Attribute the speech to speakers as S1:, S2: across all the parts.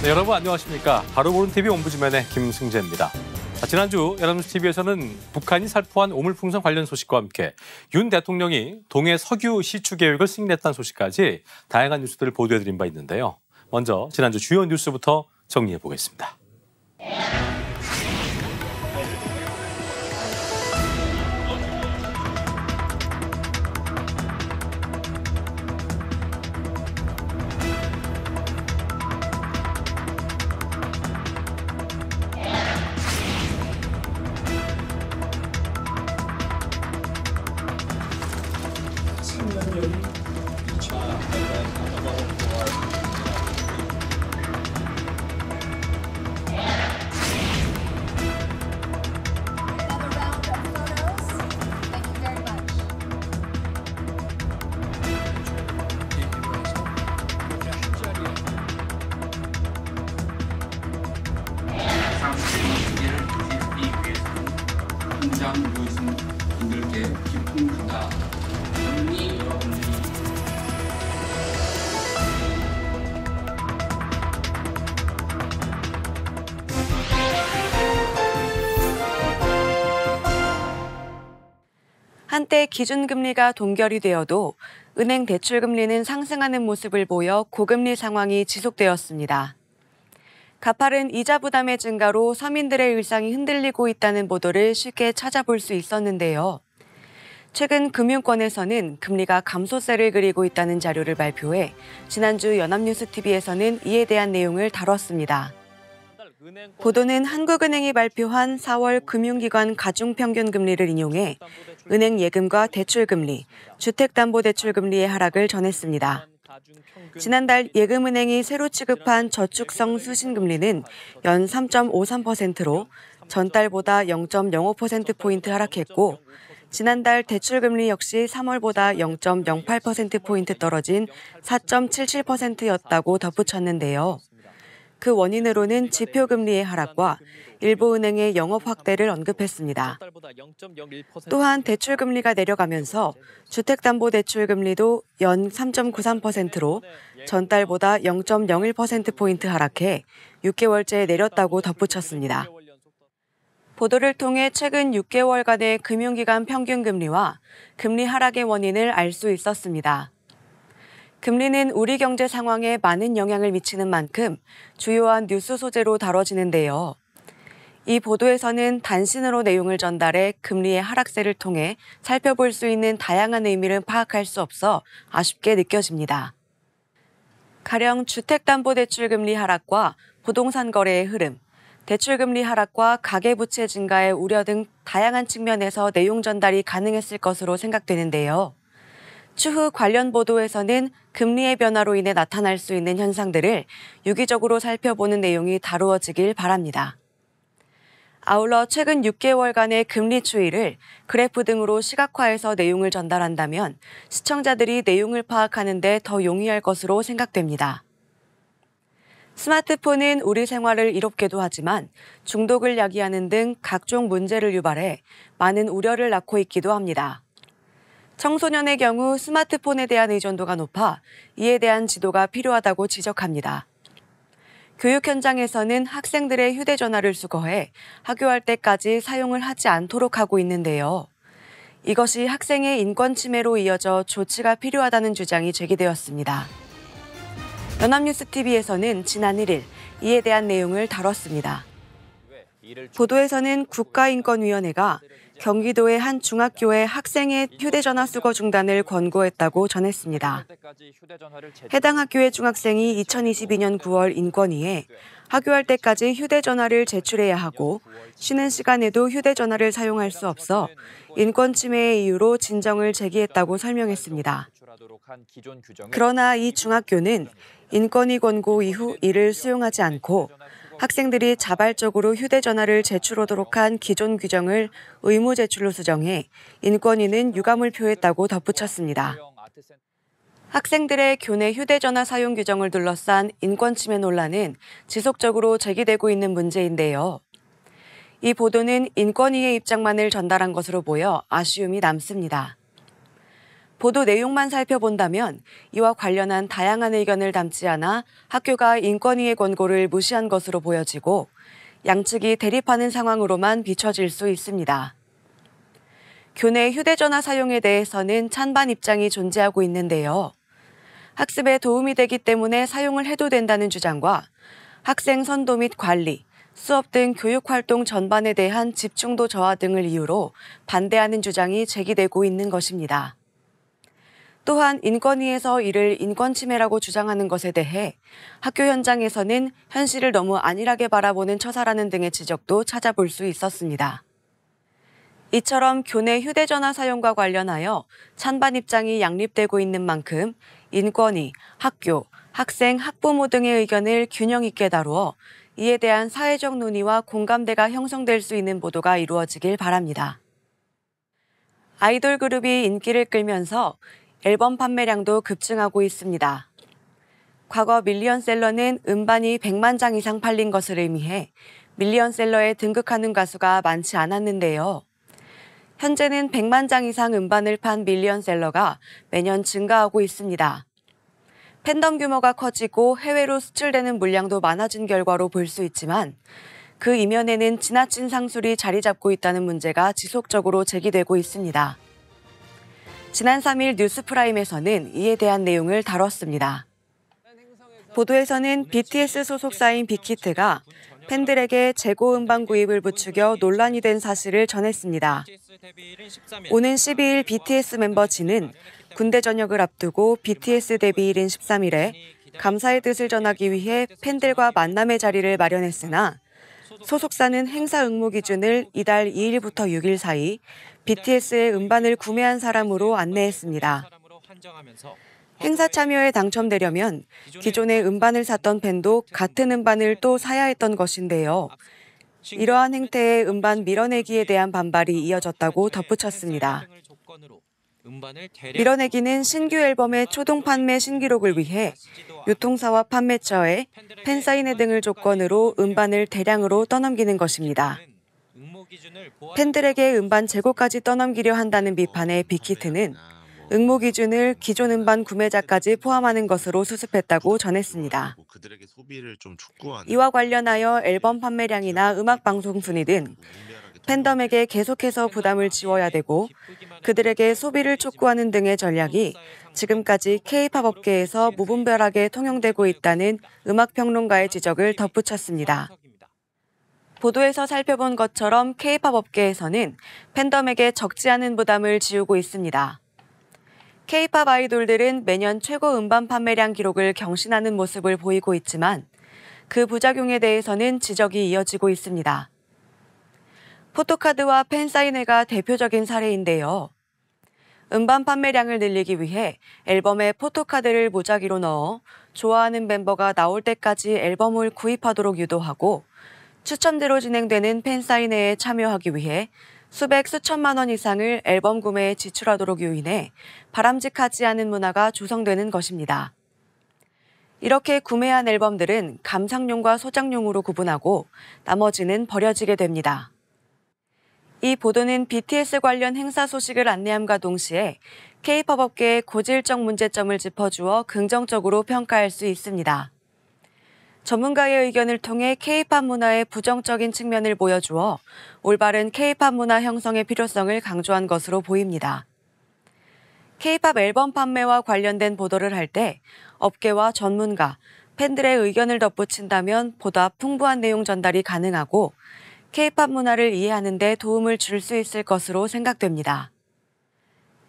S1: 네, 여러분 안녕하십니까. 바로 보는 TV 옴부즈맨의 김승재입니다. 지난주 연합뉴스 TV에서는 북한이 살포한 오물풍선 관련 소식과 함께 윤 대통령이 동해 석유 시추 계획을 승인했다는 소식까지 다양한 뉴스들을 보도해드린 바 있는데요. 먼저 지난주 주요 뉴스부터 정리해 보겠습니다.
S2: 현장 모이신 분들께 깊은 감사, 여러분들이
S3: 한때 기준금리가 동결이 되어도 은행 대출금리는 상승하는 모습을 보여 고금리 상황이 지속되었습니다. 가파른 이자 부담의 증가로 서민들의 일상이 흔들리고 있다는 보도를 쉽게 찾아볼 수 있었는데요. 최근 금융권에서는 금리가 감소세를 그리고 있다는 자료를 발표해 지난주 연합뉴스TV에서는 이에 대한 내용을 다뤘습니다. 보도는 한국은행이 발표한 4월 금융기관 가중평균금리를 인용해 은행 예금과 대출금리, 주택담보대출금리의 하락을 전했습니다. 지난달 예금은행이 새로 취급한 저축성 수신금리는 연 3.53%로 전달보다 0.05%포인트 하락했고, 지난달 대출금리 역시 3월보다 0.08%포인트 떨어진 4.77%였다고 덧붙였는데요. 그 원인으로는 지표금리의 하락과 일부 은행의 영업 확대를 언급했습니다. 또한 대출금리가 내려가면서 주택담보대출금리도 연 3.93%로 전달보다 0.01%포인트 하락해 6개월째 내렸다고 덧붙였습니다. 보도를 통해 최근 6개월간의 금융기관 평균금리와 금리 하락의 원인을 알 수 있었습니다. 금리는 우리 경제 상황에 많은 영향을 미치는 만큼 주요한 뉴스 소재로 다뤄지는데요. 이 보도에서는 단신으로 내용을 전달해 금리의 하락세를 통해 살펴볼 수 있는 다양한 의미를 파악할 수 없어 아쉽게 느껴집니다. 가령 주택담보대출 금리 하락과 부동산 거래의 흐름, 대출금리 하락과 가계부채 증가의 우려 등 다양한 측면에서 내용 전달이 가능했을 것으로 생각되는데요. 추후 관련 보도에서는 금리의 변화로 인해 나타날 수 있는 현상들을 유기적으로 살펴보는 내용이 다루어지길 바랍니다. 아울러 최근 6개월간의 금리 추이를 그래프 등으로 시각화해서 내용을 전달한다면 시청자들이 내용을 파악하는 데 더 용이할 것으로 생각됩니다. 스마트폰은 우리 생활을 이롭게도 하지만 중독을 야기하는 등 각종 문제를 유발해 많은 우려를 낳고 있기도 합니다. 청소년의 경우 스마트폰에 대한 의존도가 높아 이에 대한 지도가 필요하다고 지적합니다. 교육 현장에서는 학생들의 휴대전화를 수거해 학교할 때까지 사용을 하지 않도록 하고 있는데요. 이것이 학생의 인권 침해로 이어져 조치가 필요하다는 주장이 제기되었습니다. 연합뉴스TV에서는 지난 1일 이에 대한 내용을 다뤘습니다. 보도에서는 국가인권위원회가 경기도의 한 중학교에 학생의 휴대전화 수거 중단을 권고했다고 전했습니다. 해당 학교의 중학생이 2022년 9월 인권위에 학교할 때까지 휴대전화를 제출해야 하고 쉬는 시간에도 휴대전화를 사용할 수 없어 인권 침해의 이유로 진정을 제기했다고 설명했습니다. 그러나 이 중학교는 인권위 권고 이후 이를 수용하지 않고 학생들이 자발적으로 휴대전화를 제출하도록 한 기존 규정을 의무 제출로 수정해 인권위는 유감을 표했다고 덧붙였습니다. 학생들의 교내 휴대전화 사용 규정을 둘러싼 인권 침해 논란은 지속적으로 제기되고 있는 문제인데요. 이 보도는 인권위의 입장만을 전달한 것으로 보여 아쉬움이 남습니다. 보도 내용만 살펴본다면 이와 관련한 다양한 의견을 담지 않아 학교가 인권위의 권고를 무시한 것으로 보여지고 양측이 대립하는 상황으로만 비춰질 수 있습니다. 교내 휴대전화 사용에 대해서는 찬반 입장이 존재하고 있는데요. 학습에 도움이 되기 때문에 사용을 해도 된다는 주장과 학생 선도 및 관리, 수업 등 교육활동 전반에 대한 집중도 저하 등을 이유로 반대하는 주장이 제기되고 있는 것입니다. 또한 인권위에서 이를 인권침해라고 주장하는 것에 대해 학교 현장에서는 현실을 너무 안일하게 바라보는 처사라는 등의 지적도 찾아볼 수 있었습니다. 이처럼 교내 휴대전화 사용과 관련하여 찬반 입장이 양립되고 있는 만큼 인권위, 학교, 학생, 학부모 등의 의견을 균형 있게 다루어 이에 대한 사회적 논의와 공감대가 형성될 수 있는 보도가 이루어지길 바랍니다. 아이돌 그룹이 인기를 끌면서 앨범 판매량도 급증하고 있습니다. 과거 밀리언셀러는 음반이 100만 장 이상 팔린 것을 의미해 밀리언셀러에 등극하는 가수가 많지 않았는데요. 현재는 100만 장 이상 음반을 판 밀리언셀러가 매년 증가하고 있습니다. 팬덤 규모가 커지고 해외로 수출되는 물량도 많아진 결과로 볼 수 있지만 그 이면에는 지나친 상술이 자리 잡고 있다는 문제가 지속적으로 제기되고 있습니다. 지난 3일 뉴스프라임에서는 이에 대한 내용을 다뤘습니다. 보도에서는 BTS 소속사인 빅히트가 팬들에게 재고 음반 구입을 부추겨 논란이 된 사실을 전했습니다. 오는 12일 BTS 멤버 진은 군대 전역을 앞두고 BTS 데뷔일인 13일에 감사의 뜻을 전하기 위해 팬들과 만남의 자리를 마련했으나 소속사는 행사 응모 기준을 이달 2일부터 6일 사이 BTS의 음반을 구매한 사람으로 안내했습니다. 행사 참여에 당첨되려면 기존에 음반을 샀던 팬도 같은 음반을 또 사야 했던 것인데요. 이러한 행태에 음반 밀어내기에 대한 반발이 이어졌다고 덧붙였습니다. 밀어내기는 신규 앨범의 초동 판매 신기록을 위해 유통사와 판매처에 팬사인회 등을 조건으로 음반을 대량으로 떠넘기는 것입니다. 팬들에게 음반 재고까지 떠넘기려 한다는 비판에 빅히트는 응모 기준을 기존 음반 구매자까지 포함하는 것으로 수습했다고 전했습니다. 이와 관련하여 앨범 판매량이나 음악 방송 순위 등 팬덤에게 계속해서 부담을 지워야 되고 그들에게 소비를 촉구하는 등의 전략이 지금까지 K-팝 업계에서 무분별하게 통용되고 있다는 음악평론가의 지적을 덧붙였습니다. 보도에서 살펴본 것처럼 K-팝 업계에서는 팬덤에게 적지 않은 부담을 지우고 있습니다. K-팝 아이돌들은 매년 최고 음반 판매량 기록을 경신하는 모습을 보이고 있지만 그 부작용에 대해서는 지적이 이어지고 있습니다. 포토카드와 팬사인회가 대표적인 사례인데요. 음반 판매량을 늘리기 위해 앨범에 포토카드를 무작위로 넣어 좋아하는 멤버가 나올 때까지 앨범을 구입하도록 유도하고 추첨제로 진행되는 팬사인회에 참여하기 위해 수백 수천만 원 이상을 앨범 구매에 지출하도록 요인해 바람직하지 않은 문화가 조성되는 것입니다. 이렇게 구매한 앨범들은 감상용과 소장용으로 구분하고 나머지는 버려지게 됩니다. 이 보도는 BTS 관련 행사 소식을 안내함과 동시에 K-팝 업계의 고질적 문제점을 짚어주어 긍정적으로 평가할 수 있습니다. 전문가의 의견을 통해 K-팝 문화의 부정적인 측면을 보여주어 올바른 K-팝 문화 형성의 필요성을 강조한 것으로 보입니다. K-팝 앨범 판매와 관련된 보도를 할 때 업계와 전문가, 팬들의 의견을 덧붙인다면 보다 풍부한 내용 전달이 가능하고 K-팝 문화를 이해하는 데 도움을 줄 수 있을 것으로 생각됩니다.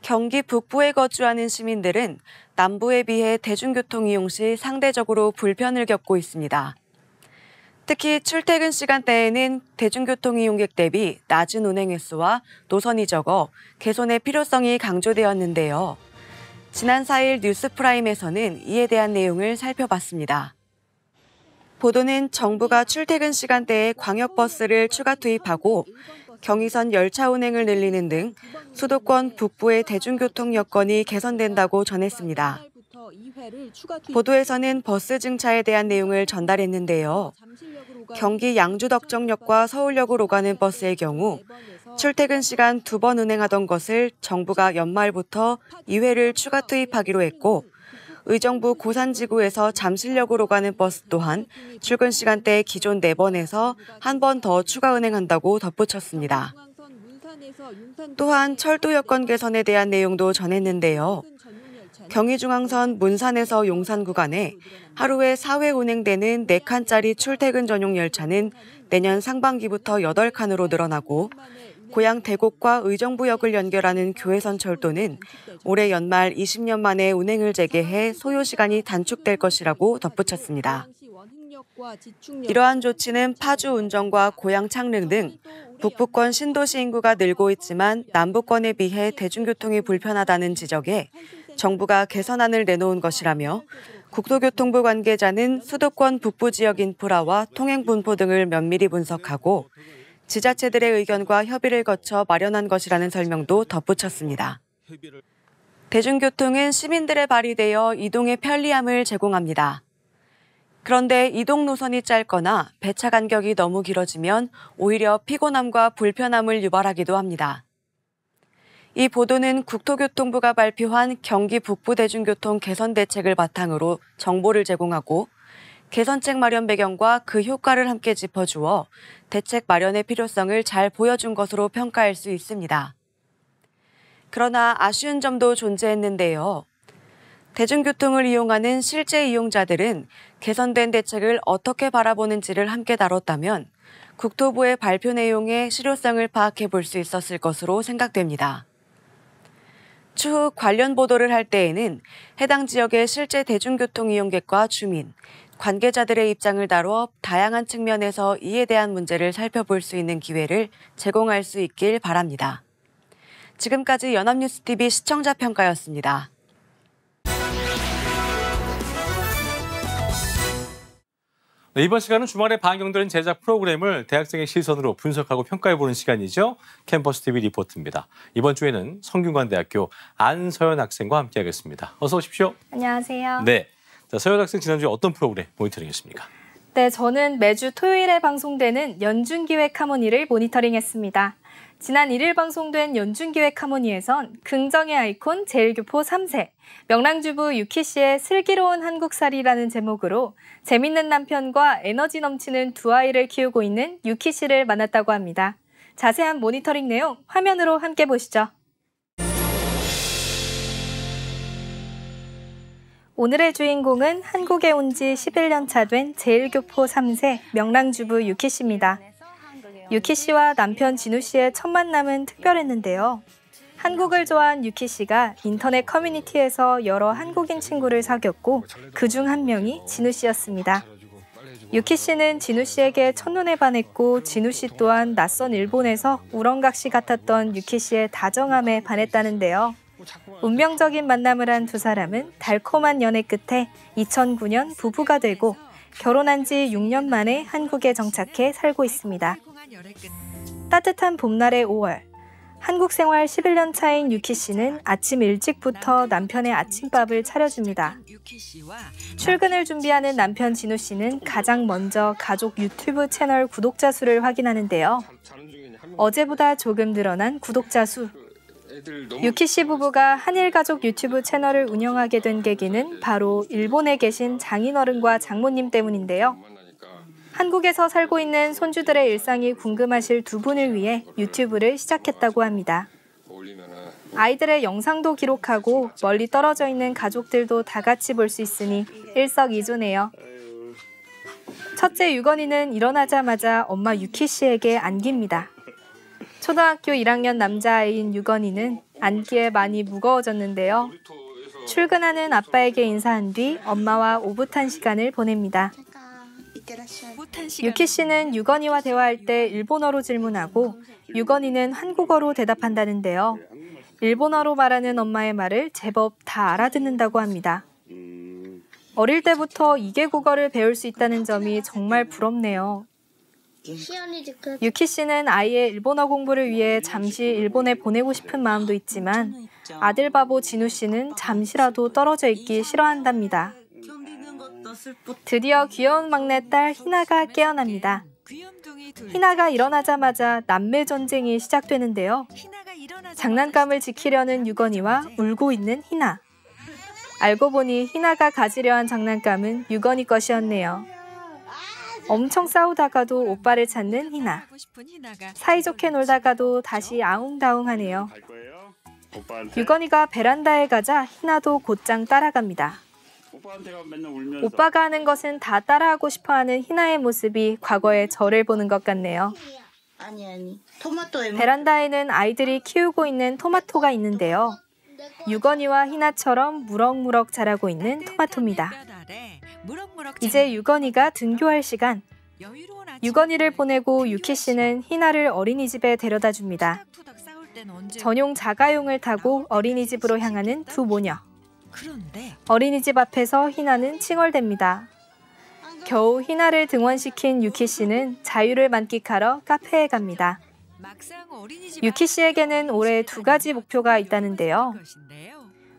S3: 경기 북부에 거주하는 시민들은 남부에 비해 대중교통 이용 시 상대적으로 불편을 겪고 있습니다. 특히 출퇴근 시간대에는 대중교통 이용객 대비 낮은 운행 횟수와 노선이 적어 개선의 필요성이 강조되었는데요. 지난 4일 뉴스프라임에서는 이에 대한 내용을 살펴봤습니다. 보도는 정부가 출퇴근 시간대에 광역버스를 추가 투입하고 경의선 열차 운행을 늘리는 등 수도권 북부의 대중교통 여건이 개선된다고 전했습니다. 보도에서는 버스 증차에 대한 내용을 전달했는데요. 경기 양주덕정역과 서울역으로 가는 버스의 경우 출퇴근 시간 2번 운행하던 것을 정부가 연말부터 2회를 추가 투입하기로 했고 의정부 고산지구에서 잠실역으로 가는 버스 또한 출근 시간대 기존 4번에서 1번 더 추가 운행한다고 덧붙였습니다. 또한 철도 여건 개선에 대한 내용도 전했는데요. 경의중앙선 문산에서 용산 구간에 하루에 4회 운행되는 4칸짜리 출퇴근 전용 열차는 내년 상반기부터 8칸으로 늘어나고 고양 대곡과 의정부역을 연결하는 교외선 철도는 올해 연말 20년 만에 운행을 재개해 소요 시간이 단축될 것이라고 덧붙였습니다. 이러한 조치는 파주 운정과 고양 창릉 등 북부권 신도시 인구가 늘고 있지만 남부권에 비해 대중교통이 불편하다는 지적에 정부가 개선안을 내놓은 것이라며 국토교통부 관계자는 수도권 북부 지역 인프라와 통행 분포 등을 면밀히 분석하고 지자체들의 의견과 협의를 거쳐 마련한 것이라는 설명도 덧붙였습니다. 대중교통은 시민들의 발이 되어 이동의 편리함을 제공합니다. 그런데 이동 노선이 짧거나 배차 간격이 너무 길어지면 오히려 피곤함과 불편함을 유발하기도 합니다. 이 보도는 국토교통부가 발표한 경기 북부 대중교통 개선 대책을 바탕으로 정보를 제공하고 개선책 마련 배경과 그 효과를 함께 짚어주어 대책 마련의 필요성을 잘 보여준 것으로 평가할 수 있습니다. 그러나 아쉬운 점도 존재했는데요. 대중교통을 이용하는 실제 이용자들은 개선된 대책을 어떻게 바라보는지를 함께 다뤘다면 국토부의 발표 내용의 실효성을 파악해 볼 수 있었을 것으로 생각됩니다. 추후 관련 보도를 할 때에는 해당 지역의 실제 대중교통 이용객과 주민, 관계자들의 입장을 다뤄 다양한 측면에서 이에 대한 문제를 살펴볼 수 있는 기회를 제공할 수 있길 바랍니다. 지금까지 연합뉴스TV 시청자 평가였습니다.
S1: 네, 이번 시간은 주말에 방영되는 제작 프로그램을 대학생의 시선으로 분석하고 평가해보는 시간이죠. 캠퍼스 TV 리포트입니다. 이번 주에는 성균관대학교 안서연 학생과 함께하겠습니다. 어서 오십시오.
S4: 안녕하세요.
S1: 네, 자, 서연 학생 지난주에 어떤 프로그램 모니터링했습니까?
S4: 네, 저는 매주 토요일에 방송되는 연중기획 하모니를 모니터링했습니다. 지난 1일 방송된 연중기획 하모니에선 긍정의 아이콘 제일교포 3세, 명랑주부 유키 씨의 슬기로운 한국살이라는 제목으로 재밌는 남편과 에너지 넘치는 두 아이를 키우고 있는 유키 씨를 만났다고 합니다. 자세한 모니터링 내용 화면으로 함께 보시죠. 오늘의 주인공은 한국에 온 지 11년 차 된 제일교포 3세 명랑주부 유키 씨입니다. 유키 씨와 남편 진우 씨의 첫 만남은 특별했는데요. 한국을 좋아한 유키 씨가 인터넷 커뮤니티에서 여러 한국인 친구를 사귀었고 그중 한 명이 진우 씨였습니다. 유키 씨는 진우 씨에게 첫눈에 반했고 진우 씨 또한 낯선 일본에서 우렁각시 같았던 유키 씨의 다정함에 반했다는데요. 운명적인 만남을 한 두 사람은 달콤한 연애 끝에 2009년 부부가 되고 결혼한 지 6년 만에 한국에 정착해 살고 있습니다. 따뜻한 봄날의 5월, 한국 생활 11년 차인 유키 씨는 아침 일찍부터 남편의 아침밥을 차려줍니다. 출근을 준비하는 남편 진우 씨는 가장 먼저 가족 유튜브 채널 구독자 수를 확인하는데요. 어제보다 조금 늘어난 구독자 수. 유키 씨 부부가 한일 가족 유튜브 채널을 운영하게 된 계기는 바로 일본에 계신 장인어른과 장모님 때문인데요. 한국에서 살고 있는 손주들의 일상이 궁금하실 두 분을 위해 유튜브를 시작했다고 합니다. 아이들의 영상도 기록하고 멀리 떨어져 있는 가족들도 다 같이 볼 수 있으니 일석이조네요. 첫째 유건이는 일어나자마자 엄마 유키 씨에게 안깁니다. 초등학교 1학년 남자아이인 유건이는 안기에 많이 무거워졌는데요. 출근하는 아빠에게 인사한 뒤 엄마와 오붓한 시간을 보냅니다. 유키 씨는 유건이와 대화할 때 일본어로 질문하고 유건이는 한국어로 대답한다는데요. 일본어로 말하는 엄마의 말을 제법 다 알아듣는다고 합니다. 어릴 때부터 2개 국어를 배울 수 있다는 점이 정말 부럽네요. 유키 씨는 아이의 일본어 공부를 위해 잠시 일본에 보내고 싶은 마음도 있지만 아들 바보 진우 씨는 잠시라도 떨어져 있기 싫어한답니다. 드디어 귀여운 막내딸 희나가 깨어납니다. 희나가 일어나자마자 남매 전쟁이 시작되는데요. 장난감을 지키려는 유건이와 울고 있는 희나. 알고 보니 희나가 가지려 한 장난감은 유건이 것이었네요. 엄청 싸우다가도 오빠를 찾는 희나. 사이좋게 놀다가도 다시 아웅다웅하네요. 유건이가 베란다에 가자 희나도 곧장 따라갑니다. 오빠가 하는 것은 다 따라하고 싶어하는 희나의 모습이 과거의 저를 보는 것 같네요. 베란다에는 아이들이 키우고 있는 토마토가 있는데요. 유건이와 희나처럼 무럭무럭 자라고 있는 토마토입니다. 이제 유건이가 등교할 시간. 유건이를 보내고 유키 씨는 희나를 어린이집에 데려다 줍니다. 전용 자가용을 타고 어린이집으로 향하는 두 모녀. 어린이집 앞에서 희나는 칭얼댑니다. 겨우 희나를 등원시킨 유키 씨는 자유를 만끽하러 카페에 갑니다. 유키 씨에게는 올해 2가지 목표가 있다는데요.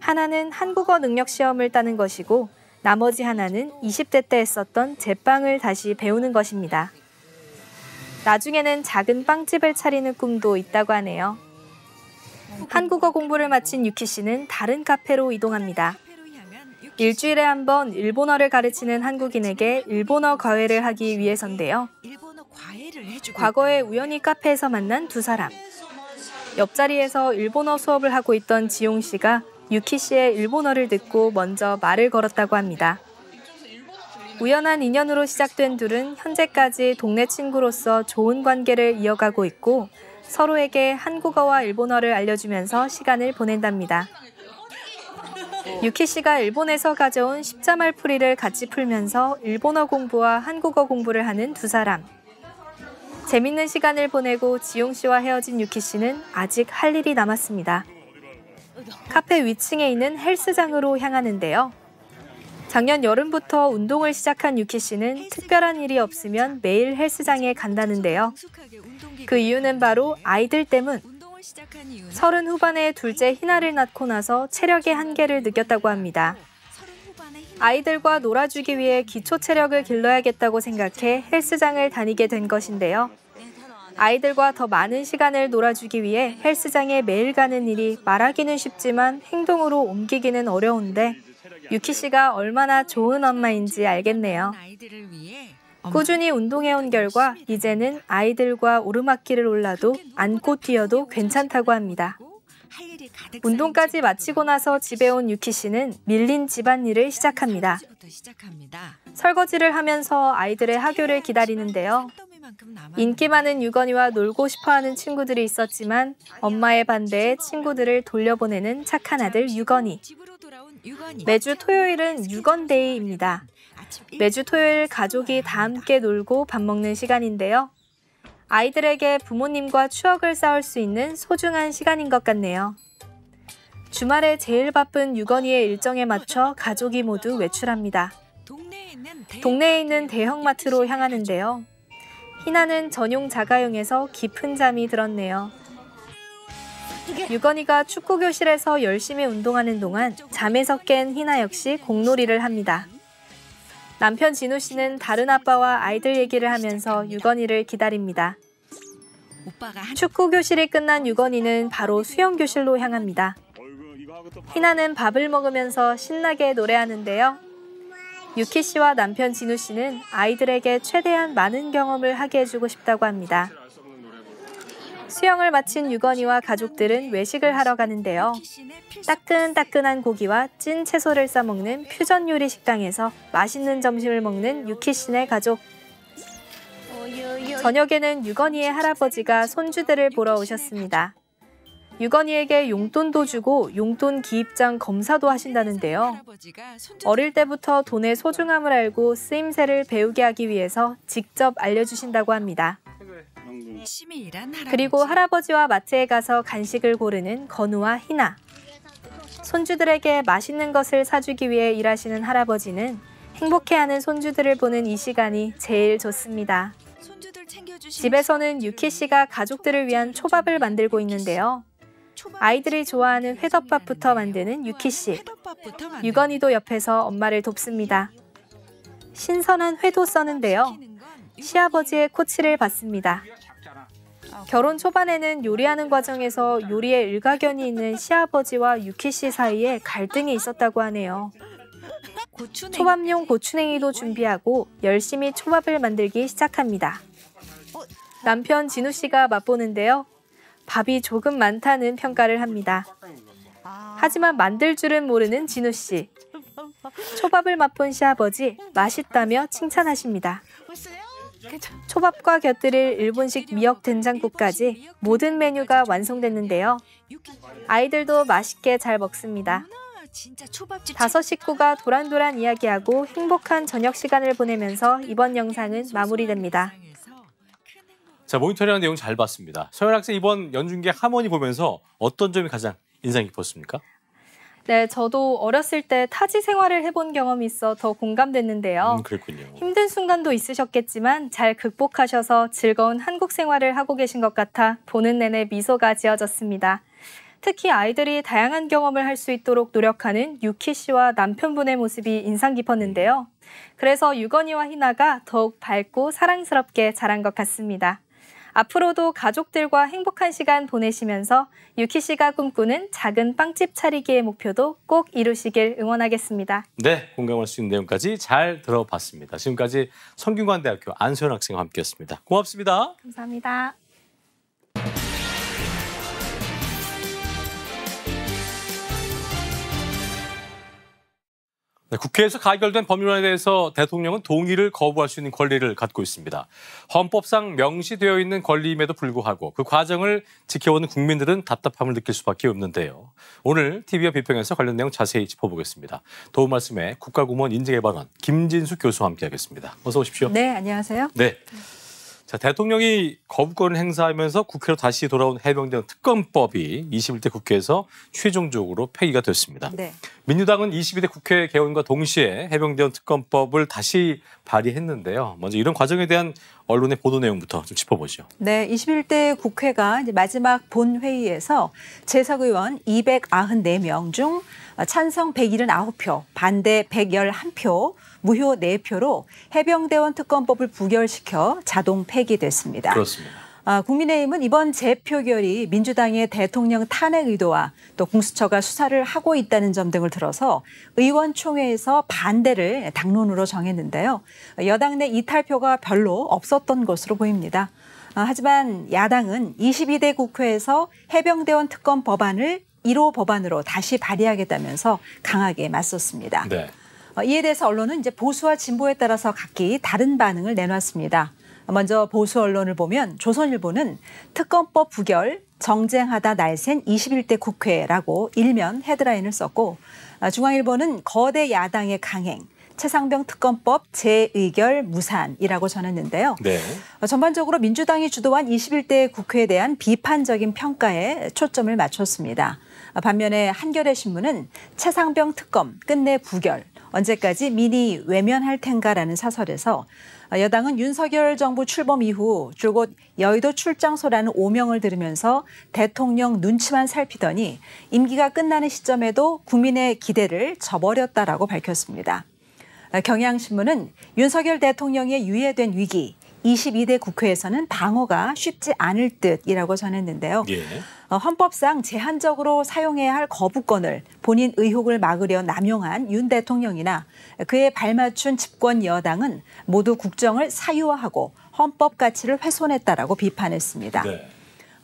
S4: 하나는 한국어 능력 시험을 따는 것이고 나머지 하나는 20대 때 했었던 제빵을 다시 배우는 것입니다. 나중에는 작은 빵집을 차리는 꿈도 있다고 하네요. 한국어 공부를 마친 유키 씨는 다른 카페로 이동합니다. 일주일에 한 번 일본어를 가르치는 한국인에게 일본어 과외를 하기 위해서인데요. 과거에 우연히 카페에서 만난 두 사람. 옆자리에서 일본어 수업을 하고 있던 지용 씨가 유키 씨의 일본어를 듣고 먼저 말을 걸었다고 합니다. 우연한 인연으로 시작된 둘은 현재까지 동네 친구로서 좋은 관계를 이어가고 있고 서로에게 한국어와 일본어를 알려주면서 시간을 보낸답니다. 유키 씨가 일본에서 가져온 십자말풀이를 같이 풀면서 일본어 공부와 한국어 공부를 하는 두 사람. 재밌는 시간을 보내고 지용 씨와 헤어진 유키 씨는 아직 할 일이 남았습니다. 카페 위층에 있는 헬스장으로 향하는데요. 작년 여름부터 운동을 시작한 유키 씨는 특별한 일이 없으면 매일 헬스장에 간다는데요. 그 이유는 바로 아이들 때문. 30 후반에 둘째 희나를 낳고 나서 체력의 한계를 느꼈다고 합니다. 아이들과 놀아주기 위해 기초 체력을 길러야겠다고 생각해 헬스장을 다니게 된 것인데요. 아이들과 더 많은 시간을 놀아주기 위해 헬스장에 매일 가는 일이 말하기는 쉽지만 행동으로 옮기기는 어려운데 유키 씨가 얼마나 좋은 엄마인지 알겠네요. 꾸준히 운동해온 결과 이제는 아이들과 오르막길을 올라도 안고 뛰어도 괜찮다고 합니다. 운동까지 마치고 나서 집에 온 유키 씨는 밀린 집안일을 시작합니다. 설거지를 하면서 아이들의 하교를 기다리는데요. 인기 많은 유건이와 놀고 싶어하는 친구들이 있었지만 엄마의 반대에 친구들을 돌려보내는 착한 아들 유건이. 매주 토요일은 유건데이입니다. 매주 토요일 가족이 다 함께 놀고 밥 먹는 시간인데요. 아이들에게 부모님과 추억을 쌓을 수 있는 소중한 시간인 것 같네요. 주말에 제일 바쁜 유건이의 일정에 맞춰 가족이 모두 외출합니다. 동네에 있는 대형마트로 향하는데요. 희나는 전용 자가용에서 깊은 잠이 들었네요. 유건이가 축구 교실에서 열심히 운동하는 동안 잠에서 깬 희나 역시 공놀이를 합니다. 남편 진우 씨는 다른 아빠와 아이들 얘기를 하면서 유건이를 기다립니다. 축구 교실이 끝난 유건이는 바로 수영 교실로 향합니다. 희나는 밥을 먹으면서 신나게 노래하는데요. 유키 씨와 남편 진우 씨는 아이들에게 최대한 많은 경험을 하게 해주고 싶다고 합니다. 수영을 마친 유건이와 가족들은 외식을 하러 가는데요. 따끈따끈한 고기와 찐 채소를 싸먹는 퓨전 요리 식당에서 맛있는 점심을 먹는 유키 씨네 가족. 저녁에는 유건이의 할아버지가 손주들을 보러 오셨습니다. 유건이에게 용돈도 주고 용돈 기입장 검사도 하신다는데요. 어릴 때부터 돈의 소중함을 알고 쓰임새를 배우게 하기 위해서 직접 알려주신다고 합니다. 그리고 할아버지와 마트에 가서 간식을 고르는 건우와 희나. 손주들에게 맛있는 것을 사주기 위해 일하시는 할아버지는 행복해하는 손주들을 보는 이 시간이 제일 좋습니다. 집에서는 유키 씨가 가족들을 위한 초밥을 만들고 있는데요. 아이들이 좋아하는 회덮밥부터 만드는 유키 씨. 유건이도 옆에서 엄마를 돕습니다. 신선한 회도 써는데요. 시아버지의 코치를 받습니다. 결혼 초반에는 요리하는 과정에서 요리에 일가견이 있는 시아버지와 유키 씨 사이에 갈등이 있었다고 하네요. 초밥용 고추냉이도 준비하고 열심히 초밥을 만들기 시작합니다. 남편 진우 씨가 맛보는데요. 밥이 조금 많다는 평가를 합니다. 하지만 만들 줄은 모르는 진우 씨. 초밥을 맛본 시아버지 맛있다며 칭찬하십니다. 초밥과 곁들일 일본식 미역 된장국까지 모든 메뉴가 완성됐는데요. 아이들도 맛있게 잘 먹습니다. 5 식구가 도란도란 이야기하고 행복한 저녁 시간을 보내면서 이번 영상은 마무리됩니다.
S1: 자, 모니터링한 내용 잘 봤습니다. 서현 학생 이번 연중계 하모니 보면서 어떤 점이 가장 인상 깊었습니까?
S4: 네, 저도 어렸을 때 타지 생활을 해본 경험이 있어 더 공감됐는데요.
S1: 그랬군요.
S4: 힘든 순간도 있으셨겠지만 잘 극복하셔서 즐거운 한국 생활을 하고 계신 것 같아 보는 내내 미소가 지어졌습니다. 특히 아이들이 다양한 경험을 할 수 있도록 노력하는 유키 씨와 남편분의 모습이 인상 깊었는데요. 그래서 유건이와 희나가 더욱 밝고 사랑스럽게 자란 것 같습니다. 앞으로도 가족들과 행복한 시간 보내시면서 유키 씨가 꿈꾸는 작은 빵집 차리기의 목표도 꼭 이루시길 응원하겠습니다.
S1: 네, 공감할 수 있는 내용까지 잘 들어봤습니다. 지금까지 성균관대학교 안소연 학생과 함께했습니다. 고맙습니다.
S4: 감사합니다.
S1: 네, 국회에서 가결된 법률안에 대해서 대통령은 동의를 거부할 수 있는 권리를 갖고 있습니다. 헌법상 명시되어 있는 권리임에도 불구하고 그 과정을 지켜오는 국민들은 답답함을 느낄 수밖에 없는데요. 오늘 TV와 비평에서 관련 내용 자세히 짚어보겠습니다. 도움 말씀에 국가공무원 인재개발원 김진수 교수와 함께하겠습니다. 어서 오십시오.
S5: 네, 안녕하세요.
S1: 네. 자, 대통령이 거부권을 행사하면서 국회로 다시 돌아온 해병대 특검법이 21대 국회에서 최종적으로 폐기가 됐습니다.
S5: 네.
S1: 민주당은 22대 국회 개원과 동시에 해병대원 특검법을 다시 발의했는데요. 먼저 이런 과정에 대한 언론의 보도 내용부터 좀 짚어보죠.
S5: 네, 21대 국회가 이제 마지막 본회의에서 재석 의원 294명 중 찬성 179표, 반대 111표, 무효 4표로 해병대원 특검법을 부결시켜 자동 폐기됐습니다.
S1: 그렇습니다.
S5: 국민의힘은 이번 재표결이 민주당의 대통령 탄핵 의도와 또 공수처가 수사를 하고 있다는 점 등을 들어서 의원총회에서 반대를 당론으로 정했는데요. 여당 내 이탈표가 별로 없었던 것으로 보입니다. 하지만 야당은 22대 국회에서 해병대원 특검 법안을 1호 법안으로 다시 발의하겠다면서 강하게 맞섰습니다.
S1: 네.
S5: 이에 대해서 언론은 이제 보수와 진보에 따라서 각기 다른 반응을 내놨습니다. 먼저 보수 언론을 보면 조선일보는 특검법 부결, 정쟁하다 날샌 21대 국회라고 일면 헤드라인을 썼고, 중앙일보는 거대 야당의 강행, 최상병 특검법 재의결 무산이라고 전했는데요.
S1: 네.
S5: 전반적으로 민주당이 주도한 21대 국회에 대한 비판적인 평가에 초점을 맞췄습니다. 반면에 한겨레 신문은 최상병 특검 끝내 부결, 언제까지 민이 외면할 텐가라는 사설에서 여당은 윤석열 정부 출범 이후 줄곧 여의도 출장소라는 오명을 들으면서 대통령 눈치만 살피더니 임기가 끝나는 시점에도 국민의 기대를 저버렸다라고 밝혔습니다. 경향신문은 윤석열 대통령의 유예된 위기, 22대 국회에서는 방어가 쉽지 않을 듯이라고 전했는데요.
S1: 예.
S5: 헌법상 제한적으로 사용해야 할 거부권을 본인 의혹을 막으려 남용한 윤 대통령이나 그에 발맞춘 집권 여당은 모두 국정을 사유화하고 헌법 가치를 훼손했다라고 비판했습니다.
S1: 네.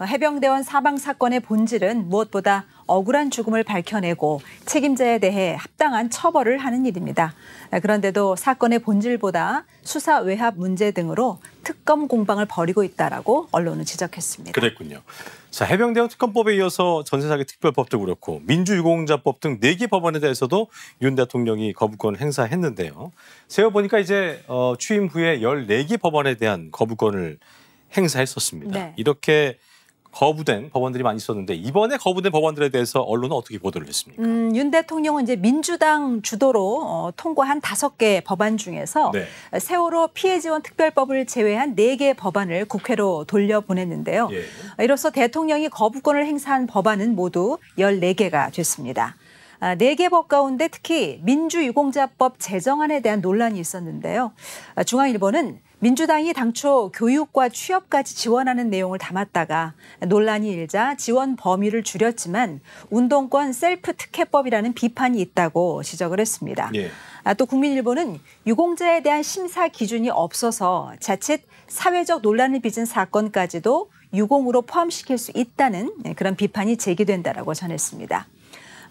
S5: 해병대원 사망 사건의 본질은 무엇보다 억울한 죽음을 밝혀내고 책임자에 대해 합당한 처벌을 하는 일입니다. 그런데도 사건의 본질보다 수사 외압 문제 등으로 특검 공방을 벌이고 있다라고 언론은 지적했습니다.
S1: 그랬군요. 자, 해병대원 특검법에 이어서 전세사기 특별법도 그렇고 민주유공자법 등 4개 법안에 대해서도 윤 대통령이 거부권을 행사했는데요. 세어보니까 이제 취임 후에 14개 법안에 대한 거부권을 행사했었습니다.
S5: 네.
S1: 이렇게 거부된 법안들이 많이 있었는데 이번에 거부된 법안들에 대해서 언론은 어떻게 보도를 했습니까?
S5: 윤 대통령은 이제 민주당 주도로 통과한 5개 법안 중에서
S1: 네.
S5: 세월호 피해 지원 특별법을 제외한 4개 법안을 국회로 돌려보냈는데요.
S1: 예.
S5: 이로써 대통령이 거부권을 행사한 법안은 모두 14개가 됐습니다. 4개 법 가운데 특히 민주유공자법 제정안에 대한 논란이 있었는데요. 중앙일보는 민주당이 당초 교육과 취업까지 지원하는 내용을 담았다가 논란이 일자 지원 범위를 줄였지만 운동권 셀프 특혜법이라는 비판이 있다고 지적을 했습니다.
S1: 예.
S5: 또 국민일보는 유공자에 대한 심사 기준이 없어서 자칫 사회적 논란을 빚은 사건까지도 유공으로 포함시킬 수 있다는 그런 비판이 제기된다라고 전했습니다.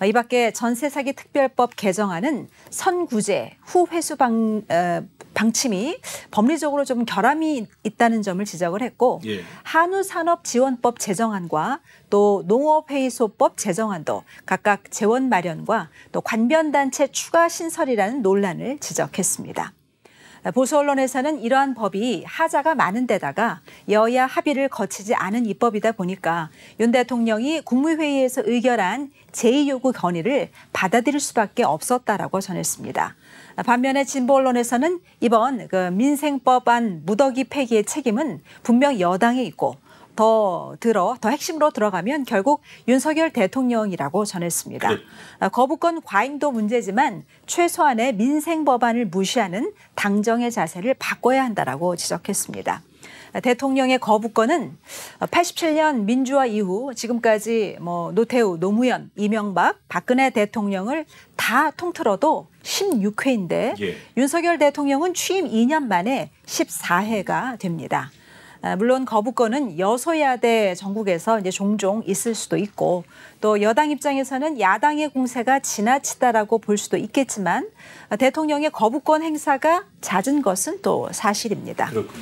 S5: 이 밖에 전세 사기 특별법 개정안은 선구제, 후회수 방침이 법리적으로 좀 결함이 있다는 점을 지적을 했고
S1: 예.
S5: 한우산업지원법 제정안과 또 농업회의소법 제정안도 각각 재원 마련과 또 관변단체 추가 신설이라는 논란을 지적했습니다. 보수 언론에서는 이러한 법이 하자가 많은 데다가 여야 합의를 거치지 않은 입법이다 보니까 윤 대통령이 국무회의에서 의결한 제2요구 건의를 받아들일 수밖에 없었다라고 전했습니다. 반면에 진보 언론에서는 이번 민생법안 무더기 폐기의 책임은 분명 여당에 있고 더 핵심으로 들어가면 결국 윤석열 대통령이라고 전했습니다. 거부권 과잉도 문제지만 최소한의 민생 법안을 무시하는 당정의 자세를 바꿔야 한다라고 지적했습니다. 대통령의 거부권은 87년 민주화 이후 지금까지 노태우, 노무현, 이명박, 박근혜 대통령을 다 통틀어도 16회인데
S1: 예.
S5: 윤석열 대통령은 취임 2년 만에 14회가 됩니다. 물론 거부권은 여소야대 전국에서 이제 종종 있을 수도 있고 또 여당 입장에서는 야당의 공세가 지나치다라고 볼 수도 있겠지만 대통령의 거부권 행사가 잦은 것은 또 사실입니다.
S1: 그렇군요.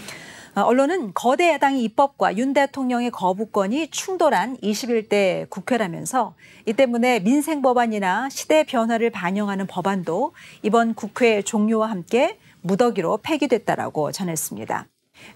S5: 언론은 거대 야당의 입법과 윤 대통령의 거부권이 충돌한 21대 국회라면서 이 때문에 민생 법안이나 시대 변화를 반영하는 법안도 이번 국회 종료와 함께 무더기로 폐기됐다라고 전했습니다.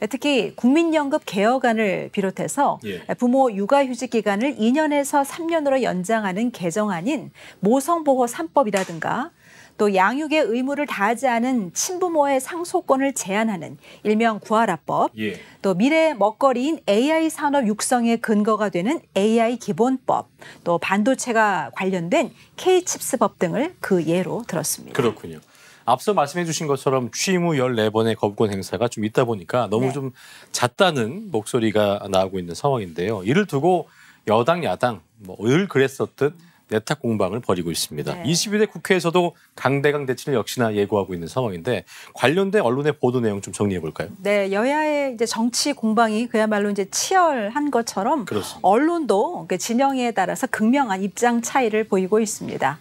S5: 특히 국민연금 개혁안을 비롯해서
S1: 예.
S5: 부모 육아휴직 기간을 2년에서 3년으로 연장하는 개정안인 모성보호 3법이라든가 또 양육의 의무를 다하지 않은 친부모의 상속권을 제한하는 일명 구하라법,
S1: 예.
S5: 또 미래의 먹거리인 AI 산업 육성의 근거가 되는 AI 기본법, 또 반도체가 관련된 K칩스법 등을 그 예로 들었습니다.
S1: 그렇군요. 앞서 말씀해 주신 것처럼 취임 후 14번의 거부권 행사가 좀 있다 보니까 너무 좀 잦다는 목소리가 나오고 있는 상황인데요. 이를 두고 여당, 야당 늘 그랬었듯 내탁 공방을 벌이고 있습니다.
S5: 네.
S1: 22대 국회에서도 강대강 대치를 역시나 예고하고 있는 상황인데 관련된 언론의 보도 내용 좀 정리해 볼까요?
S5: 네, 여야의 이제 정치 공방이 그야말로 이제 치열한 것처럼
S1: 그렇습니다.
S5: 언론도 진영에 따라서 극명한 입장 차이를 보이고 있습니다.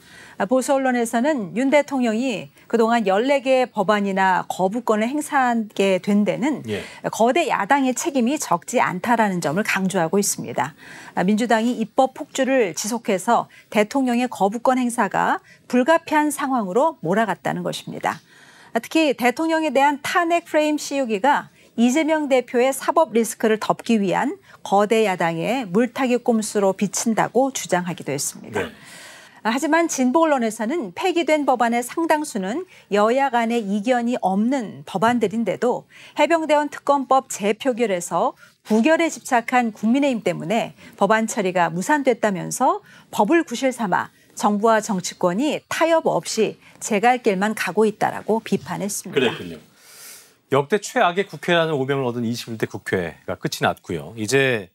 S5: 보수 언론에서는 윤 대통령이 그동안 14개의 법안이나 거부권을 행사하게 된 데는
S1: 예.
S5: 거대 야당의 책임이 적지 않다라는 점을 강조하고 있습니다. 민주당이 입법 폭주를 지속해서 대통령의 거부권 행사가 불가피한 상황으로 몰아갔다는 것입니다. 특히 대통령에 대한 탄핵 프레임 씌우기가 이재명 대표의 사법 리스크를 덮기 위한 거대 야당의 물타기 꼼수로 비친다고 주장하기도 했습니다.
S1: 네.
S5: 하지만 진보 언론에서는 폐기된 법안의 상당수는 여야 간의 이견이 없는 법안들인데도 해병대원 특검법 재표결에서 부결에 집착한 국민의힘 때문에 법안 처리가 무산됐다면서 법을 구실 삼아 정부와 정치권이 타협 없이 제갈 길만 가고 있다라고 비판했습니다.
S1: 그랬군요. 역대 최악의 국회라는 오명을 얻은 21대 국회가 끝이 났고요. 이제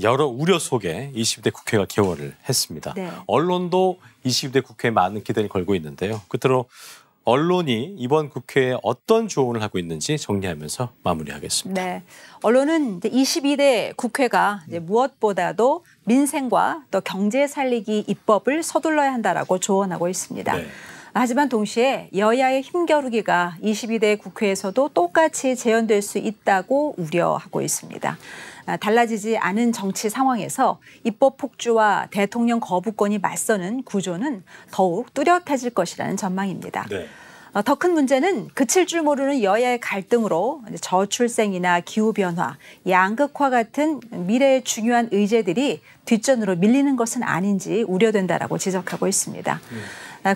S1: 여러 우려 속에 20대 국회가 개원을 했습니다.
S5: 네.
S1: 언론도 20대 국회에 많은 기대를 걸고 있는데요. 끝으로 언론이 이번 국회에 어떤 조언을 하고 있는지 정리하면서 마무리하겠습니다.
S5: 네, 언론은 이제 22대 국회가 이제 무엇보다도 민생과 또 경제 살리기 입법을 서둘러야 한다라고 조언하고 있습니다.
S1: 네.
S5: 하지만 동시에 여야의 힘겨루기가 22대 국회에서도 똑같이 재현될 수 있다고 우려하고 있습니다. 달라지지 않은 정치 상황에서 입법 폭주와 대통령 거부권이 맞서는 구조는 더욱 뚜렷해질 것이라는 전망입니다.
S1: 네.
S5: 더 큰 문제는 그칠 줄 모르는 여야의 갈등으로 저출생이나 기후변화, 양극화 같은 미래의 중요한 의제들이 뒷전으로 밀리는 것은 아닌지 우려된다라고 지적하고 있습니다.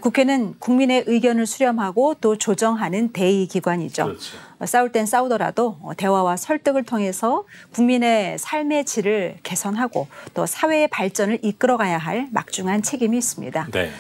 S5: 국회는 국민의 의견을 수렴하고 또 조정하는 대의기관이죠.
S1: 그렇죠.
S5: 싸울 땐 싸우더라도 대화와 설득을 통해서 국민의 삶의 질을 개선하고 또 사회의 발전을 이끌어가야 할 막중한 책임이 있습니다.
S1: 네.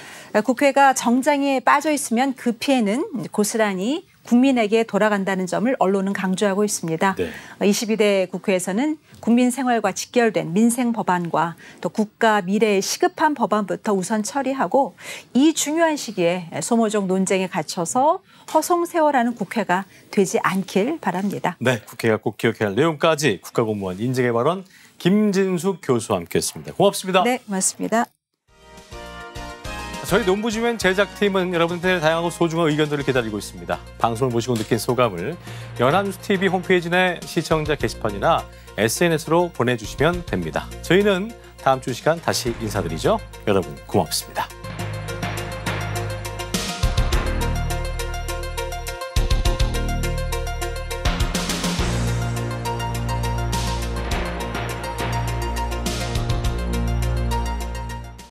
S5: 국회가 정장에 빠져 있으면 그 피해는 고스란히 국민에게 돌아간다는 점을 언론은 강조하고 있습니다.
S1: 네.
S5: 22대 국회에서는 국민 생활과 직결된 민생 법안과 또 국가 미래에 시급한 법안부터 우선 처리하고 이 중요한 시기에 소모적 논쟁에 갇혀서 허송세월하는 국회가 되지 않길 바랍니다.
S1: 네, 국회가 꼭 기억해야 할 내용까지 국가공무원 인재개발원 김진숙 교수와 함께했습니다. 고맙습니다.
S5: 네, 고맙습니다.
S1: 저희 논부지면 제작팀은 여러분들의 다양하고 소중한 의견들을 기다리고 있습니다. 방송을 보시고 느낀 소감을 연합뉴스TV 홈페이지 내 시청자 게시판이나 SNS로 보내주시면 됩니다. 저희는 다음 주 시간 다시 인사드리죠. 여러분 고맙습니다.